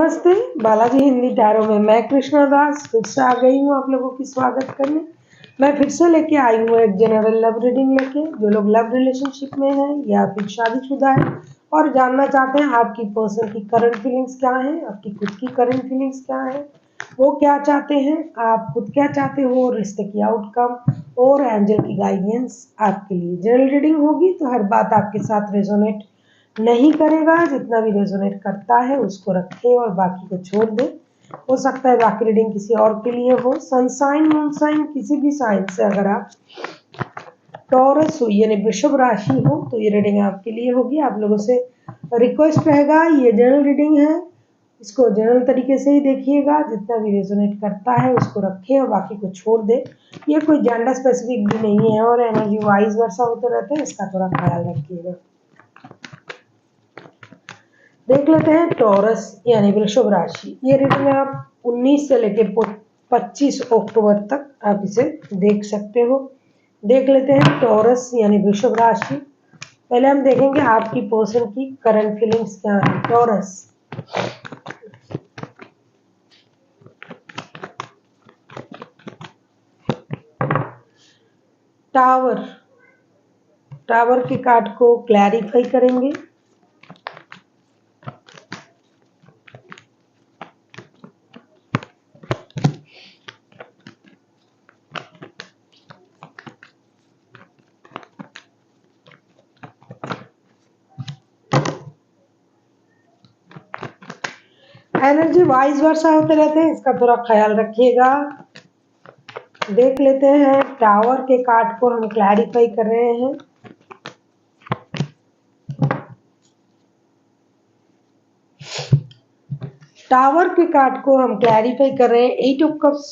नमस्ते, बालाजी हिंदी टैरो में मैं कृष्णा दास फिर से आ गई हूँ आप लोगों की स्वागत करने। मैं फिर से लेके आई हूँ एक जनरल लव रीडिंग लेके। जो लोग लव रिलेशनशिप में हैं या फिर शादीशुदा है और जानना चाहते हैं आपकी पर्सन की करंट फीलिंग्स क्या है, आपकी खुद की करंट फीलिंग्स क्या है, वो क्या चाहते हैं, आप खुद क्या चाहते हो, रिश्ते की आउटकम और एंजल की गाइडेंस आपके लिए। जनरल रीडिंग होगी तो हर बात आपके साथ रेजोनेट नहीं करेगा, जितना भी रेजोनेट करता है उसको रखे और बाकी को छोड़ दे। हो सकता है बाकी रीडिंग किसी और के लिए हो। सनसाइन मूनसाइन किसी भी साइन से अगर आप टॉरस हो यानी वृषभ राशि हो तो ये रीडिंग आपके लिए होगी। आप लोगों से रिक्वेस्ट रहेगा, ये जनरल रीडिंग है, इसको जनरल तरीके से ही देखिएगा, जितना भी रेजोनेट करता है उसको रखे और बाकी को छोड़ दे। ये कोई जेंडर स्पेसिफिक भी नहीं है और एनर्जी वाइज वर्षा होते रहते हैं, इसका थोड़ा ख्याल रखिएगा। देख लेते हैं टॉरस यानी वृषभ राशि। ये रीडिंग आप 19 से लेकर 25 अक्टूबर तक आप इसे देख सकते हो। देख लेते हैं टॉरस यानी वृषभ राशि। पहले हम देखेंगे आपकी पर्सन की करंट फीलिंग्स क्या है। टॉरस, टावर, टावर के कार्ड को क्लैरिफाई करेंगे। एनर्जी वाइज वर्षा होते रहते हैं, इसका थोड़ा ख्याल रखिएगा। देख लेते हैं टावर के कार्ड को हम क्लैरिफाई कर रहे हैं। टावर के कार्ड को हम क्लैरिफाई कर रहे हैं 8 of cups,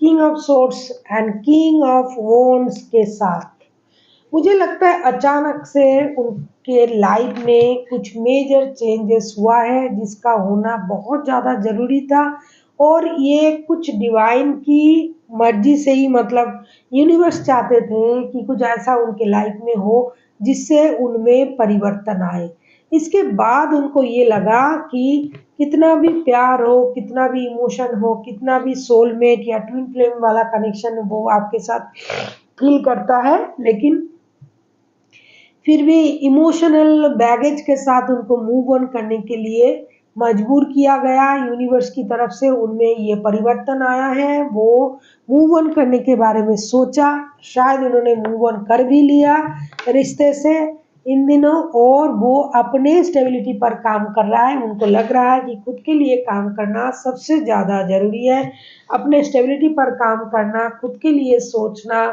king of swords and king of wands के साथ। मुझे लगता है अचानक से उनके लाइफ में कुछ मेजर चेंजेस हुआ है जिसका होना बहुत ज़्यादा ज़रूरी था और ये कुछ डिवाइन की मर्जी से ही, मतलब यूनिवर्स चाहते थे कि कुछ ऐसा उनके लाइफ में हो जिससे उनमें परिवर्तन आए। इसके बाद उनको ये लगा कि कितना भी प्यार हो, कितना भी इमोशन हो, कितना भी सोलमेट या ट्विन फ्लेम वाला कनेक्शन वो आपके साथ फील करता है, लेकिन फिर भी इमोशनल बैगेज के साथ उनको मूव ऑन करने के लिए मजबूर किया गया यूनिवर्स की तरफ से। उनमें ये परिवर्तन आया है, वो मूव ऑन करने के बारे में सोचा, शायद उन्होंने मूव ऑन कर भी लिया रिश्ते से इन दिनों, और वो अपने स्टेबिलिटी पर काम कर रहा है। उनको लग रहा है कि खुद के लिए काम करना सबसे ज़्यादा ज़रूरी है, अपने स्टेबिलिटी पर काम करना, खुद के लिए सोचना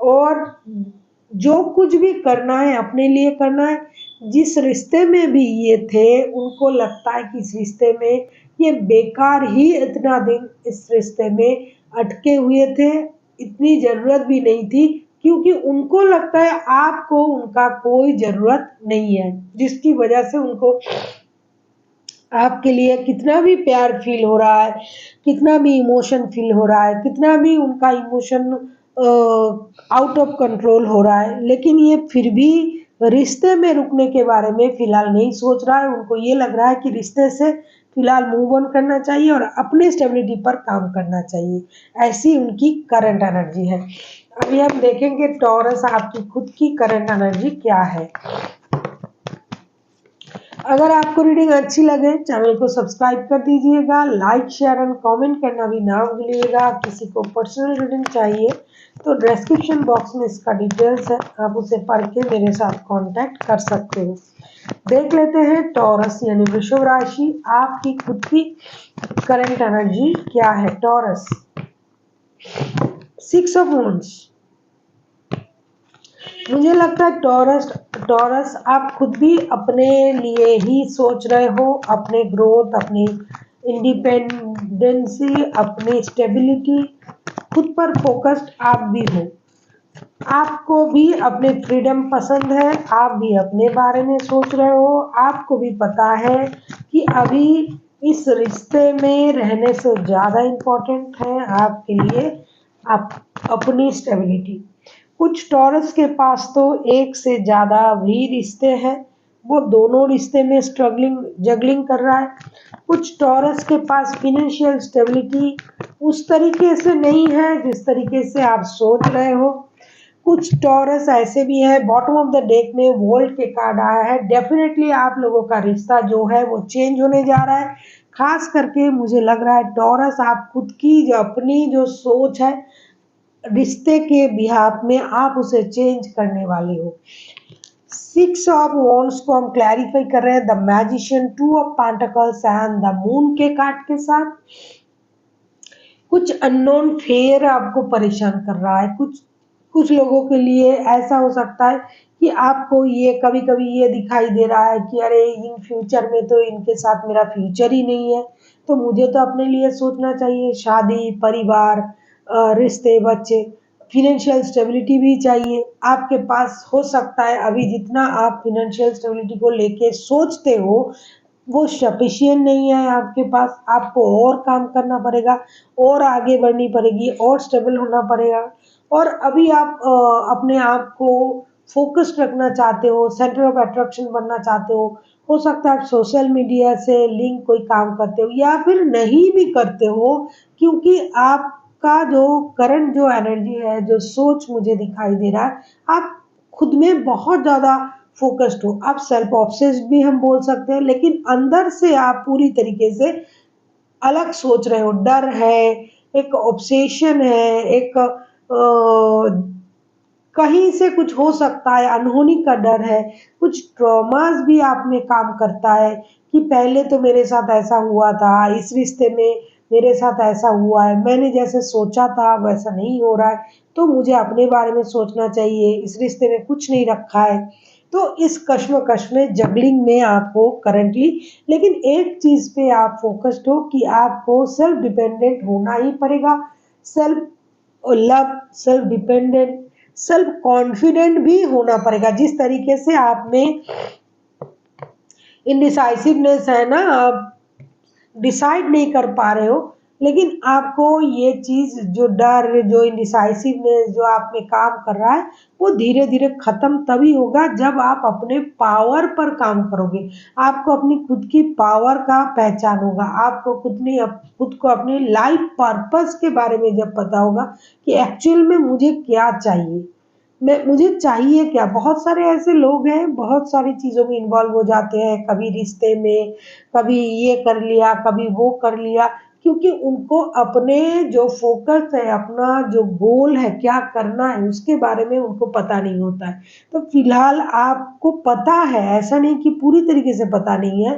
और जो कुछ भी करना है अपने लिए करना है। जिस रिश्ते में भी ये थे उनको लगता है कि इस रिश्ते में ये बेकार ही इतना दिन इस रिश्ते में अटके हुए थे, इतनी ज़रूरत भी नहीं थी, क्योंकि उनको लगता है आपको उनका कोई ज़रूरत नहीं है, जिसकी वजह से उनको आपके लिए कितना भी प्यार फील हो रहा है, कितना भी इमोशन फील हो रहा है, कितना भी उनका इमोशन आउट ऑफ कंट्रोल हो रहा है, लेकिन ये फिर भी रिश्ते में रुकने के बारे में फिलहाल नहीं सोच रहा है। उनको ये लग रहा है कि रिश्ते से फिलहाल मूव ऑन करना चाहिए और अपने स्टेबिलिटी पर काम करना चाहिए। ऐसी उनकी करंट एनर्जी है। अभी हम देखेंगे टॉरस आपकी खुद की करंट एनर्जी क्या है। अगर आपको रीडिंग अच्छी लगे चैनल को सब्सक्राइब कर दीजिएगा, लाइक शेयर एंड कमेंट करना भी ना भूलिएगा। किसी को पर्सनल रीडिंग चाहिए तो डिस्क्रिप्शन बॉक्स में इसका डिटेल्स है, आप उसे पढ़ के मेरे साथ कांटेक्ट कर सकते हो। देख लेते हैं टॉरस यानी वृषभ राशि, आपकी खुद की करंट एनर्जी क्या है। Taurus, 6 of wands. मुझे लगता है टॉरस आप खुद भी अपने लिए ही सोच रहे हो, अपने ग्रोथ, अपनी इंडिपेंडेंसी, अपनी स्टेबिलिटी, खुद पर फोकस्ड आप भी हो। आपको भी अपने फ्रीडम पसंद है, आप भी अपने बारे में सोच रहे हो। आपको भी पता है कि अभी इस रिश्ते में रहने से ज़्यादा इम्पोर्टेंट है आपके लिए आप अपनी स्टेबिलिटी। कुछ टॉरस के पास तो एक से ज़्यादा भी रिश्ते हैं, वो दोनों रिश्ते में जगलिंग कर रहा है। कुछ टॉरस के पास फिनेंशियल स्टेबिलिटी उस तरीके से नहीं है जिस तरीके से आप सोच रहे हो। कुछ टॉरस ऐसे भी है, बॉटम ऑफ द डेक में वोल्ट के कार्ड आया है। डेफिनेटली आप लोगों का रिश्ता जो है वो चेंज होने जा रहा है। खास करके मुझे लग रहा है टॉरस, आप खुद की जो अपनी जो सोच है रिश्ते के बिहाफ में आप उसे चेंज करने वाले हो। 6 ऑफ वॉन्ड्स को हम क्लैरिफाई कर रहे हैं the magician, 2 of pentacles and the moon के कार्ड के साथ। कुछ अननोन फेयर आपको परेशान कर रहा है। कुछ कुछ लोगों के लिए ऐसा हो सकता है कि आपको ये कभी कभी ये दिखाई दे रहा है कि अरे इन फ्यूचर में तो इनके साथ मेरा फ्यूचर ही नहीं है, तो मुझे तो अपने लिए सोचना चाहिए। शादी, परिवार, रिश्ते, बच्चे, फिनेंशियल स्टेबिलिटी भी चाहिए। आपके पास हो सकता है अभी जितना आप फिनेंशियल स्टेबिलिटी को लेके सोचते हो वो सफिशिएंट नहीं है आपके पास। आपको और काम करना पड़ेगा, और आगे बढ़नी पड़ेगी, और स्टेबल होना पड़ेगा। और अभी आप अपने आप को फोकस्ड रखना चाहते हो, सेंटर ऑफ अट्रैक्शन बनना चाहते हो सकता है आप सोशल मीडिया से लिंक कोई काम करते हो या फिर नहीं भी करते हो, क्योंकि आपका जो करंट जो एनर्जी है, जो सोच मुझे दिखाई दे रहा है, आप खुद में बहुत ज़्यादा फोकस्ड हो। आप सेल्फ ऑब्सेस्ड भी हम बोल सकते हैं, लेकिन अंदर से आप पूरी तरीके से अलग सोच रहे हो। डर है, एक ऑब्सेशन है, एक कहीं से कुछ हो सकता है, अनहोनी का डर है। कुछ ट्रॉमास भी आप में काम करता है कि पहले तो मेरे साथ ऐसा हुआ था, इस रिश्ते में मेरे साथ ऐसा हुआ है, मैंने जैसे सोचा था वैसा नहीं हो रहा है, तो मुझे अपने बारे में सोचना चाहिए, इस रिश्ते में कुछ नहीं रखा है। तो इस कश्मकश में, जगलिंग में आप हो करंटली। लेकिन एक चीज़ पे आप फ़ोकस्ड हो कि आपको सेल्फ डिपेंडेंट होना ही पड़ेगा। Self love, self dependent, self confident भी होना पड़ेगा। जिस तरीके से आप में इनडिसाइसिवनेस है ना, आप डिसाइड नहीं कर पा रहे हो, लेकिन आपको ये चीज़, जो डर, जो इनडिसाइसिवनेस जो आप में काम कर रहा है, वो धीरे धीरे खत्म तभी होगा जब आप अपने पावर पर काम करोगे। आपको अपनी खुद की पावर का पहचान होगा। आपको खुद को अपनी लाइफ पर्पस के बारे में जब पता होगा कि एक्चुअल में मुझे क्या चाहिए, मैं मुझे चाहिए क्या। बहुत सारे ऐसे लोग हैं, बहुत सारी चीज़ों में इन्वॉल्व हो जाते हैं, कभी रिश्ते में, कभी ये कर लिया, कभी वो कर लिया, क्योंकि उनको अपने जो फोकस है, अपना जो गोल है, क्या करना है, उसके बारे में उनको पता नहीं होता है। तो फिलहाल आपको पता है, ऐसा नहीं कि पूरी तरीके से पता नहीं है,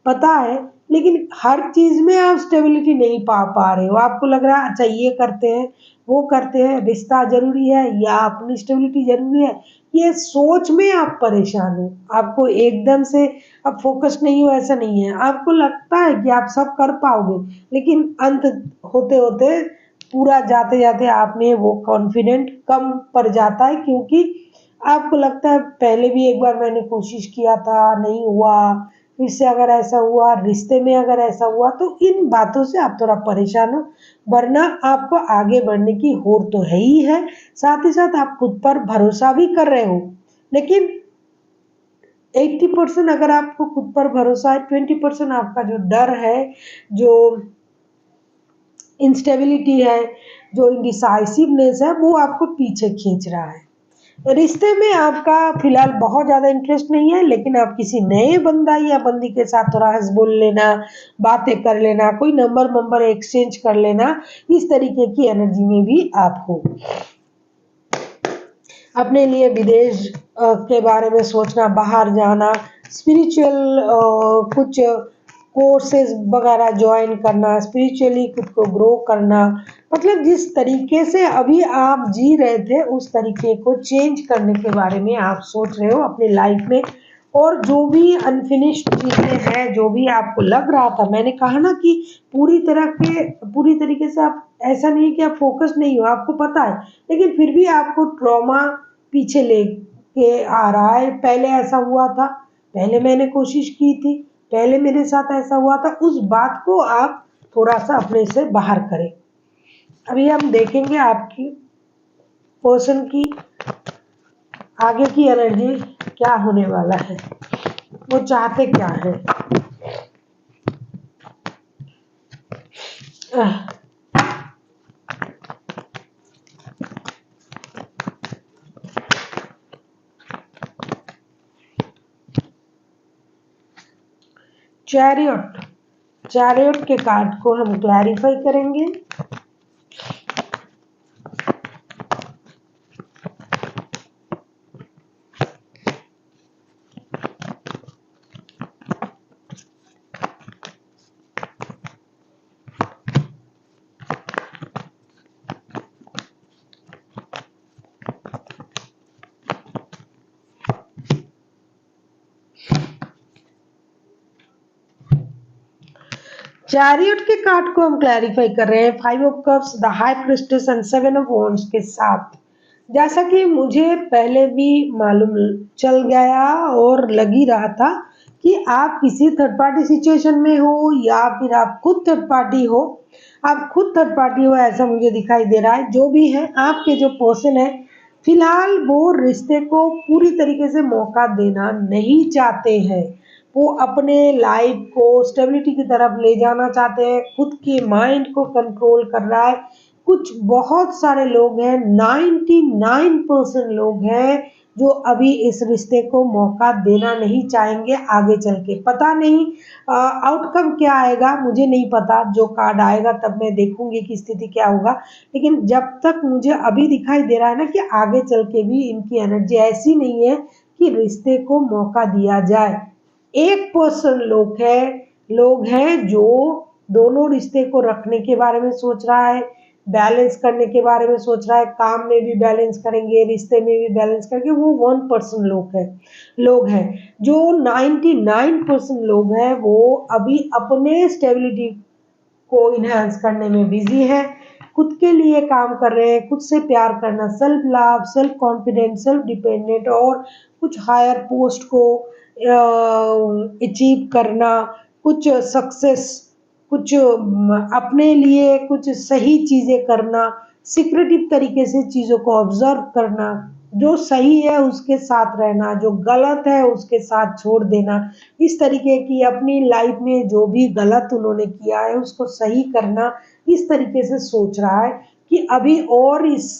पता है, लेकिन हर चीज़ में आप स्टेबिलिटी नहीं पा रहे हो। आपको लग रहा है अच्छा ये करते हैं, वो करते हैं, रिश्ता ज़रूरी है या अपनी स्टेबिलिटी ज़रूरी है, ये सोच में आप परेशान हो। आपको एकदम से आप फ़ोकस नहीं हो, ऐसा नहीं है। आपको लगता है कि आप सब कर पाओगे, लेकिन अंत होते-होते, पूरा जाते-जाते आप में वो कॉन्फिडेंट कम पड़ जाता है, क्योंकि आपको लगता है पहले भी एक बार मैंने कोशिश किया था, नहीं हुआ, फिर से अगर ऐसा हुआ, रिश्ते में अगर ऐसा हुआ, तो इन बातों से आप थोड़ा परेशान हो। वरना आपको आगे बढ़ने की होड़ तो है ही है, साथ ही साथ आप खुद पर भरोसा भी कर रहे हो। लेकिन 80% अगर आपको खुद पर भरोसा है, 20% आपका जो डर है, जो इंस्टेबिलिटी है, जो इंडिसाइसिवनेस है, वो आपको पीछे खींच रहा है। रिश्ते में आपका फिलहाल बहुत ज़्यादा इंटरेस्ट नहीं है, लेकिन आप किसी नए बंदा या बंदी के साथ थोड़ा हँस बोल लेना, बातें कर लेना, कोई नंबर वंबर एक्सचेंज कर लेना, इस तरीके की एनर्जी में भी आप हो। अपने लिए विदेश के बारे में सोचना, बाहर जाना, स्पिरिचुअल कुछ कोर्सेज वगैरह ज्वाइन करना, स्पिरिचुअली खुद को ग्रो करना, मतलब जिस तरीके से अभी आप जी रहे थे उस तरीके को चेंज करने के बारे में आप सोच रहे हो अपनी लाइफ में। और जो भी अनफिनिश्ड चीज़ें हैं, जो भी आपको लग रहा था, मैंने कहा ना कि पूरी तरीके से आप, ऐसा नहीं कि आप फोकस नहीं हो, आपको पता है, लेकिन फिर भी आपको ट्रॉमा पीछे लेके आ रहा है। पहले ऐसा हुआ था, पहले मैंने कोशिश की थी, पहले मेरे साथ ऐसा हुआ था, उस बात को आप थोड़ा सा अपने से बाहर करें। अभी हम देखेंगे आपकी पर्सन की आगे की एनर्जी क्या होने वाला है। वो चाहते क्या है। चैरियट, चैरियट के कार्ड को हम क्लैरिफाई करेंगे। चैरियट के कार्ड को हम क्लैरिफाई कर रहे हैं 5 of cups, the high priestess and 7 of wands के साथ। जैसा कि मुझे पहले भी मालूम चल गया और लग ही रहा था कि आप किसी थर्ड पार्टी सिचुएशन में हो या फिर आप खुद थर्ड पार्टी हो। आप खुद थर्ड पार्टी हो ऐसा मुझे दिखाई दे रहा है। जो भी है आपके जो पर्सन है फिलहाल वो रिश्ते को पूरी तरीके से मौका देना नहीं चाहते हैं। वो अपने लाइफ को स्टेबिलिटी की तरफ ले जाना चाहते हैं, खुद के माइंड को कंट्रोल कर रहा है। कुछ बहुत सारे लोग हैं, 99% लोग हैं जो अभी इस रिश्ते को मौका देना नहीं चाहेंगे। आगे चल के पता नहीं आउटकम क्या आएगा, मुझे नहीं पता। जो कार्ड आएगा तब मैं देखूंगी कि स्थिति क्या होगा। लेकिन जब तक मुझे अभी दिखाई दे रहा है ना कि आगे चल के भी इनकी एनर्जी ऐसी नहीं है कि रिश्ते को मौका दिया जाए। 1% लोग हैं जो दोनों रिश्ते को रखने के बारे में सोच रहा है, बैलेंस करने के बारे में सोच रहा है, काम में भी बैलेंस करेंगे, रिश्ते में भी बैलेंस करेंगे। वो 1% लोग हैं जो 99% लोग हैं वो अभी अपने स्टेबिलिटी को इन्हांस करने में बिजी है, खुद के लिए काम कर रहे हैं, खुद से प्यार करना, self love, self confidence, self dependent और कुछ हायर पोस्ट को अचीव करना, कुछ सक्सेस, कुछ अपने लिए कुछ सही चीज़ें करना, सिक्रेटिव तरीके से चीज़ों को ऑब्जर्व करना, जो सही है उसके साथ रहना, जो गलत है उसके साथ छोड़ देना। इस तरीके की अपनी लाइफ में जो भी गलत उन्होंने किया है उसको सही करना, इस तरीके से सोच रहा है कि अभी और इस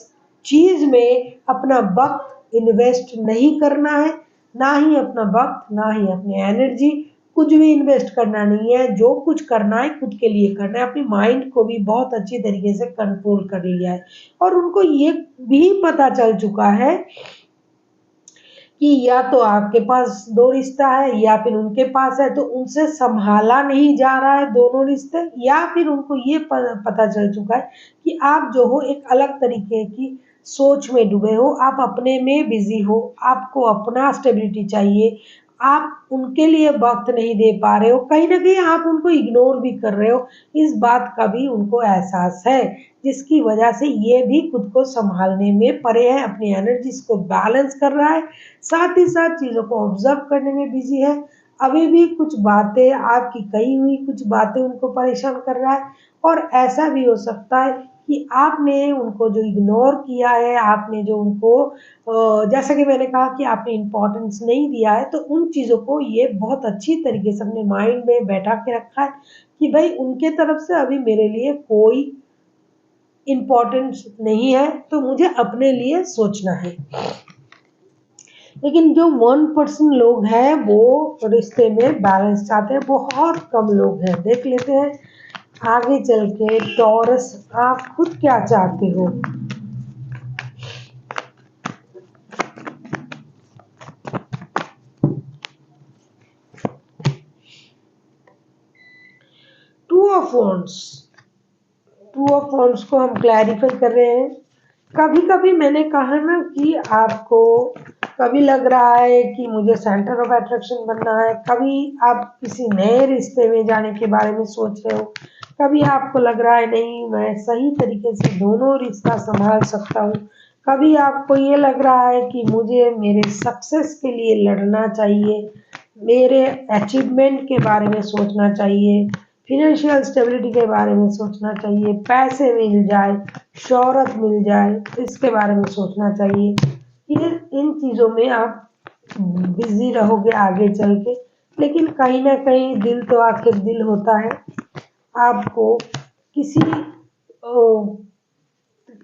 चीज़ में अपना वक्त इन्वेस्ट नहीं करना है, ना ही अपना वक्त, ना ही अपनी एनर्जी, कुछ भी इन्वेस्ट करना नहीं है। जो कुछ करना है खुद के लिए करना है। अपनी माइंड को भी बहुत अच्छी तरीके से कंट्रोल कर लिया है और उनको ये भी पता चल चुका है कि या तो आपके पास दो रिश्ता है या फिर उनके पास है, तो उनसे संभाला नहीं जा रहा है दोनों रिश्ते। या फिर उनको ये पता चल चुका है कि आप जो हो एक अलग तरीके की सोच में डूबे हो, आप अपने में बिजी हो, आपको अपना स्टेबिलिटी चाहिए, आप उनके लिए वक्त नहीं दे पा रहे हो, कहीं ना कहीं आप उनको इग्नोर भी कर रहे हो। इस बात का भी उनको एहसास है, जिसकी वजह से ये भी खुद को संभालने में परे है, अपनी एनर्जीज को बैलेंस कर रहा है, साथ ही साथ चीज़ों को ऑब्जर्व करने में बिजी है। अभी भी कुछ बातें आपकी कही हुई कुछ बातें उनको परेशान कर रहा है। और ऐसा भी हो सकता है कि आपने उनको जो इग्नोर किया है, आपने जो उनको जैसा कि मैंने कहा कि आपने इम्पोर्टेंस नहीं दिया है, तो उन चीज़ों को ये बहुत अच्छी तरीके से अपने माइंड में बैठा के रखा है कि भाई उनके तरफ से अभी मेरे लिए कोई इम्पोर्टेंस नहीं है, तो मुझे अपने लिए सोचना है। लेकिन जो 1% लोग हैं वो रिश्ते में बैलेंस चाहते हैं, बहुत कम लोग हैं। देख लेते हैं आगे चल के टॉरस आप खुद क्या चाहते हो। Two of wands, two of wands को हम क्लैरिफाई कर रहे हैं। कभी कभी मैंने कहा ना कि आपको कभी लग रहा है कि मुझे सेंटर ऑफ अट्रैक्शन बनना है, कभी आप किसी नए रिश्ते में जाने के बारे में सोच रहे हो, कभी आपको लग रहा है नहीं मैं सही तरीके से दोनों रिश्ता संभाल सकता हूँ, कभी आपको ये लग रहा है कि मुझे मेरे सक्सेस के लिए लड़ना चाहिए, मेरे अचीवमेंट के बारे में सोचना चाहिए, फिनेंशियल स्टेबिलिटी के बारे में सोचना चाहिए, पैसे मिल जाए, शोहरत मिल जाए, इसके बारे में सोचना चाहिए। ये इन चीज़ों में आप बिजी रहोगे आगे चल के, लेकिन कहीं ना कहीं दिल तो आखिर दिल होता है। आपको किसी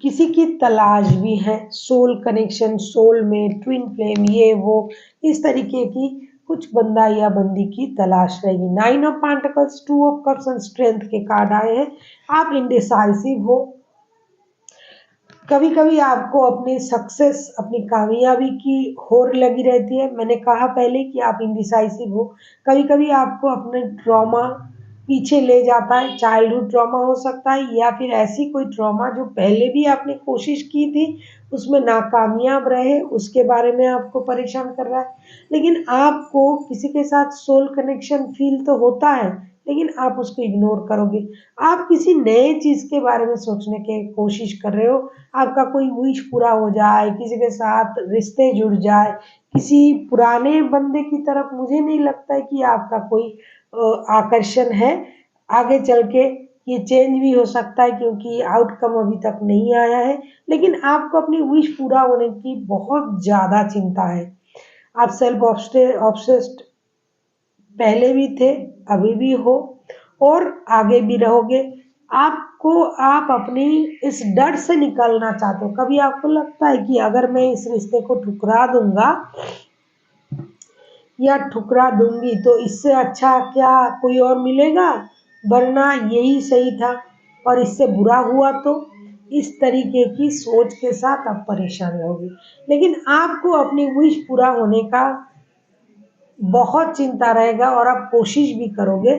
किसी की तलाश भी है, soul connection, soulmate, twin flame, ये वो, इस तरीके की कुछ बंदा या बंदी की तलाश रहेगी। Nine of pentacles, two of cups and strength के कार्ड आए हैं। आप इंडिसाइसिव हो, कभी कभी आपको अपनी सक्सेस, अपनी कामयाबी की होड़ लगी रहती है। मैंने कहा पहले कि आप इंडिसाइसिव हो, कभी कभी आपको अपने ट्रॉमा पीछे ले जाता है। चाइल्डहुड ट्रॉमा हो सकता है, या फिर ऐसी कोई ट्रॉमा जो पहले भी आपने कोशिश की थी, उसमें नाकामयाब रहे, उसके बारे में आपको परेशान कर रहा है। लेकिन आपको किसी के साथ सोल कनेक्शन फील तो होता है, लेकिन आप उसको इग्नोर करोगे। आप किसी नए चीज के बारे में सोचने की कोशिश कर रहे हो, आपका कोई विश पूरा हो जाए, किसी के साथ रिश्ते जुड़ जाए, किसी पुराने बंदे की तरफ मुझे नहीं लगता है कि आपका कोई आकर्षण है। आगे चल के ये चेंज भी हो सकता है, क्योंकि आउटकम अभी तक नहीं आया है, लेकिन आपको अपनी विश पूरा होने की बहुत ज़्यादा चिंता है। आप सेल्फ ऑब्सेस्ड पहले भी थे, अभी भी हो, और आगे भी रहोगे। आपको आप अपनी इस डर से निकलना चाहते हो। कभी आपको लगता है कि अगर मैं इस रिश्ते को ठुकरा दूंगा या ठुकरा दूंगी तो इससे अच्छा क्या कोई और मिलेगा, वरना यही सही था, और इससे बुरा हुआ तो, इस तरीके की सोच के साथ आप परेशान रहोगे। लेकिन आपको अपनी विश पूरा होने का बहुत चिंता रहेगा, और आप कोशिश भी करोगे।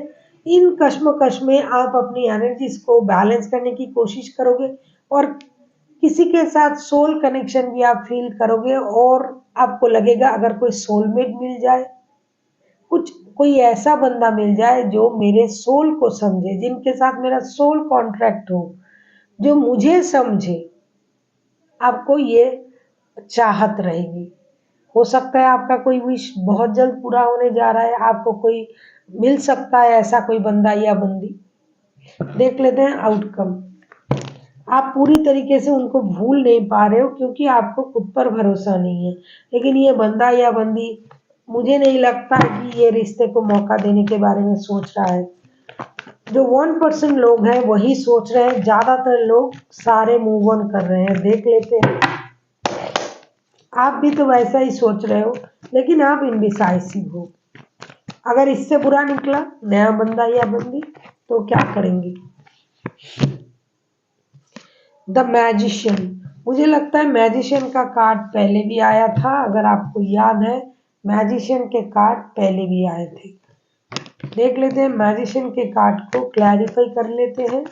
इन कश्मकश में आप अपनी एनर्जीज को बैलेंस करने की कोशिश करोगे, और किसी के साथ सोल कनेक्शन भी आप फील करोगे, और आपको लगेगा अगर कोई सोलमेट मिल जाए, कुछ कोई ऐसा बंदा मिल जाए जो मेरे सोल को समझे, जिनके साथ मेरा सोल कॉन्ट्रैक्ट हो, जो मुझे समझे, आपको ये चाहत रहेगी। हो सकता है आपका कोई विश बहुत जल्द पूरा होने जा रहा है, आपको कोई मिल सकता है ऐसा कोई बंदा या बंदी। देख लेते हैं आउटकम। आप पूरी तरीके से उनको भूल नहीं पा रहे हो, क्योंकि आपको खुद पर भरोसा नहीं है। लेकिन ये बंदा या बंदी, मुझे नहीं लगता कि ये रिश्ते को मौका देने के बारे में सोच रहा है। जो 1% लोग हैं वही सोच रहे हैं, ज्यादातर लोग सारे मूव ऑन कर रहे हैं। देख लेते हैं, आप भी तो वैसा ही सोच रहे हो, लेकिन आप इनडिसाइसिव हो। अगर इससे बुरा निकला नया बंदा या बंदी, तो क्या करेंगे? द मैजिशियन, मुझे लगता है मैजिशियन का कार्ड पहले भी आया था, अगर आपको याद है। मैजिशियन के कार्ड पहले भी आए थे। देख लेते हैं, मैजिशियन के कार्ड को क्लैरिफाई कर लेते हैं।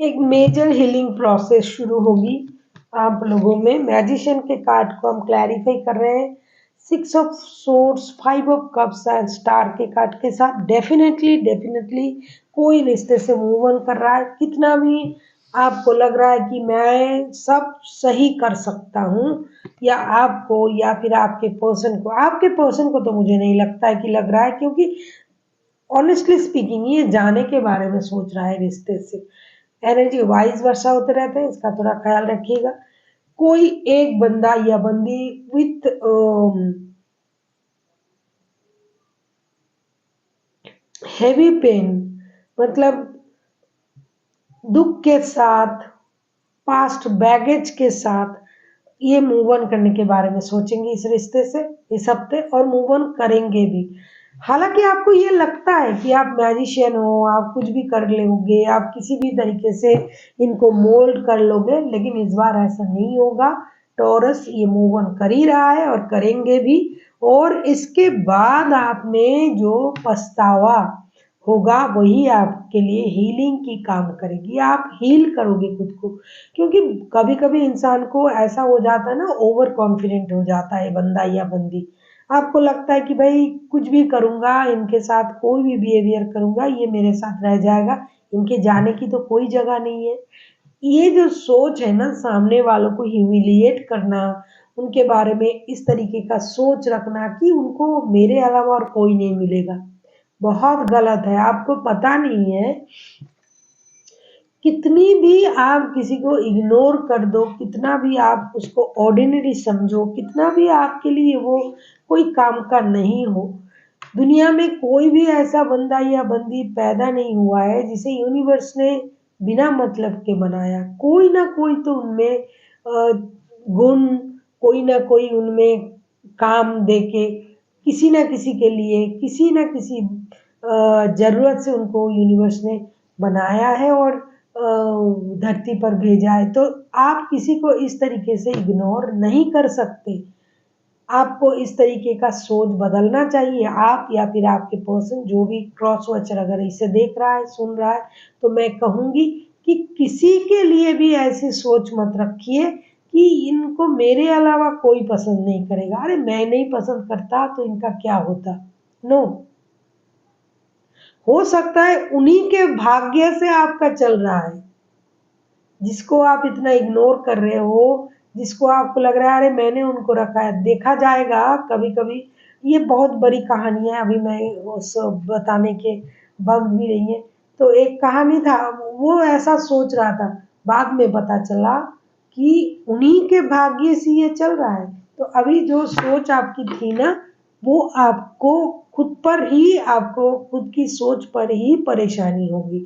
एक मेजर हीलिंग प्रोसेस शुरू होगी आप लोगों में। मैजिशियन के कार्ड को हम क्लैरिफाई कर रहे हैं। 6 of swords, 5 of cups and star के कार्ड के साथ डेफिनेटली डेफिनेटली कोई रिश्ते से मूव ऑन कर रहा है। कितना भी आपको लग रहा है कि मैं सब सही कर सकता हूँ, या आपको, या फिर आपके पर्सन को तो मुझे नहीं लगता है कि लग रहा है, क्योंकि ऑनेस्टली स्पीकिंग ये जाने के बारे में सोच रहा है रिश्ते से। एनर्जी वाइज वर्षा होते रहते हैं, इसका थोड़ा ख्याल रखिएगा। कोई एक बंदा या बंदी विथ हैवी पेन, मतलब दुख के साथ, पास्ट बैगेज के साथ, ये मूव ऑन करने के बारे में सोचेंगे इस रिश्ते से इस हफ्ते, और मूव ऑन करेंगे भी। हालांकि आपको ये लगता है कि आप मैजिशियन हो, आप कुछ भी कर लोगे, आप किसी भी तरीके से इनको मोल्ड कर लोगे, लेकिन इस बार ऐसा नहीं होगा। टॉरस ये मूव ऑन कर ही रहा है और करेंगे भी। और इसके बाद आप में जो पछतावा होगा वही आपके लिए हीलिंग की काम करेगी। आप हील करोगे खुद को, क्योंकि कभी कभी इंसान को ऐसा हो जाता है ना, ओवर कॉन्फिडेंट हो जाता है बंदा या बंदी। आपको लगता है कि भाई कुछ भी करूँगा, इनके साथ कोई भी बिहेवियर करूँगा, ये मेरे साथ रह जाएगा, इनके जाने की तो कोई जगह नहीं है। ये जो सोच है ना, सामने वालों को ह्यूमिलिएट करना, उनके बारे में इस तरीके का सोच रखना कि उनको मेरे अलावा और कोई नहीं मिलेगा, बहुत गलत है। आपको पता नहीं है, कितनी भी आप किसी को इग्नोर कर दो, कितना भी आप उसको ऑर्डिनरी समझो, कितना भी आपके लिए वो कोई काम का नहीं हो, दुनिया में कोई भी ऐसा बंदा या बंदी पैदा नहीं हुआ है जिसे यूनिवर्स ने बिना मतलब के बनाया। कोई ना कोई तो उनमें गुण, कोई ना कोई उनमें काम देके, किसी ना किसी के लिए, किसी ना किसी ज़रूरत से उनको यूनिवर्स ने बनाया है और धरती पर भेजा है। तो आप किसी को इस तरीके से इग्नोर नहीं कर सकते। आपको इस तरीके का सोच बदलना चाहिए। आप या फिर आपके पर्सन जो भी क्रॉस वॉचर अगर इसे देख रहा है, सुन रहा है, तो मैं कहूँगी कि किसी के लिए भी ऐसी सोच मत रखिए कि इनको मेरे अलावा कोई पसंद नहीं करेगा। अरे मैं नहीं पसंद करता तो इनका क्या होता? नो। हो सकता है उन्हीं के भाग्य से आपका चल रहा है, जिसको आप इतना इग्नोर कर रहे हो, जिसको आपको लग रहा है अरे मैंने उनको रखा है। देखा जाएगा कभी कभी, ये बहुत बड़ी कहानी है, अभी मैं उस बताने के वक्त भी नहीं है। तो एक कहानी था, वो ऐसा सोच रहा था, बाद में पता चला कि उन्हीं के भाग्य से ये चल रहा है। तो अभी जो सोच आपकी थी ना, वो आपको खुद पर ही, आपको खुद की सोच पर ही परेशानी होगी।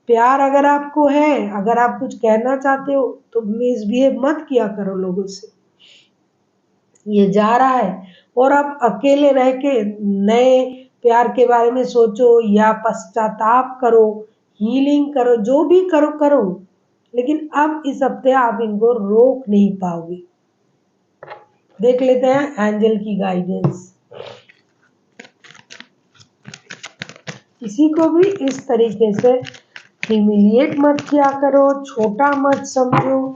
प्यार अगर आपको है, अगर आप कुछ कहना चाहते हो तो मिसबिहेव मत किया करो लोगों से। ये जा रहा है और आप अकेले रह के नए प्यार के बारे में सोचो या पश्चाताप करो, हीलिंग करो, जो भी करो करो, लेकिन अब इस हफ्ते आप इनको रोक नहीं पाओगे। देख लेते हैं एंजल की गाइडेंस। किसी को भी इस तरीके से ह्यूमिलिएट मत किया करो, छोटा मत समझो।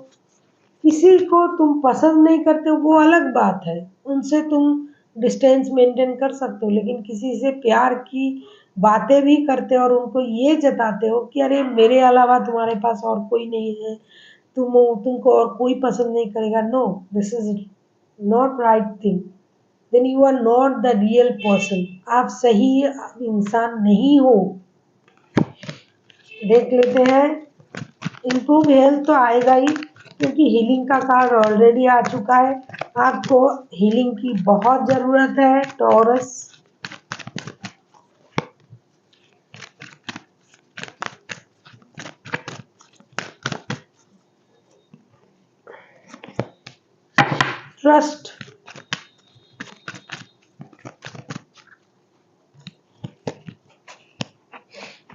किसी को तुम पसंद नहीं करते हो वो अलग बात है, उनसे तुम डिस्टेंस मेंटेन कर सकते हो, लेकिन किसी से प्यार की बातें भी करते हो और उनको ये जताते हो कि अरे मेरे अलावा तुम्हारे पास और कोई नहीं है, तुमको और कोई पसंद नहीं करेगा। No, this is not right thing. Then you are not the real person. आप सही इंसान नहीं हो। देख लेते हैं। इम्प्रूव हेल्थ तो आएगा ही, क्योंकि हीलिंग का कार्ड ऑलरेडी आ चुका है। आपको हीलिंग की बहुत ज़रूरत है टॉरस। ट्रस्ट,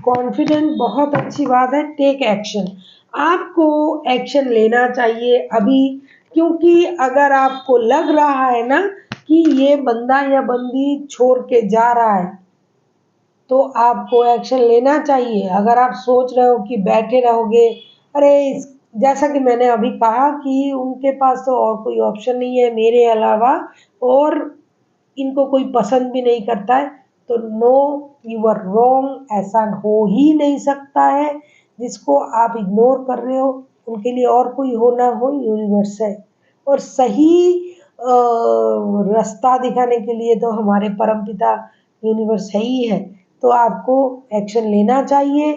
कॉन्फिडेंट बहुत अच्छी बात है। टेक एक्शन, आपको एक्शन लेना चाहिए अभी, क्योंकि अगर आपको लग रहा है ना कि ये बंदा या बंदी छोड़ के जा रहा है, तो आपको एक्शन लेना चाहिए। अगर आप सोच रहे हो कि बैठे रहोगे, अरे जैसा कि मैंने अभी कहा कि उनके पास तो और कोई ऑप्शन नहीं है मेरे अलावा, और इनको कोई पसंद भी नहीं करता है, तो नो, यू आर रॉन्ग। ऐसा हो ही नहीं सकता है। जिसको आप इग्नोर कर रहे हो उनके लिए और कोई हो ना हो, यूनिवर्स है। और सही रास्ता दिखाने के लिए तो हमारे परमपिता यूनिवर्स है ही है। तो आपको एक्शन लेना चाहिए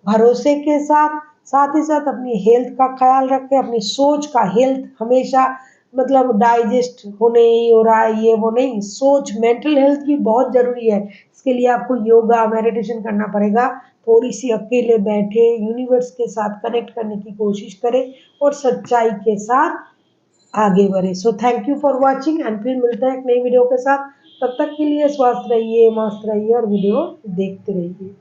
भरोसे के साथ। साथ ही साथ अपनी हेल्थ का ख्याल रखें, अपनी सोच का हेल्थ हमेशा, मतलब डाइजेस्ट होने ही हो रहा है ये वो नहीं, सोच मेंटल हेल्थ भी बहुत ज़रूरी है। इसके लिए आपको योगा मेडिटेशन करना पड़ेगा। थोड़ी सी अकेले बैठे यूनिवर्स के साथ कनेक्ट करने की कोशिश करें और सच्चाई के साथ आगे बढ़े। So thank you for watching and फिर मिलते हैं एक नई वीडियो के साथ। तब तक के लिए स्वस्थ रहिए, मस्त रहिए और वीडियो देखते रहिए।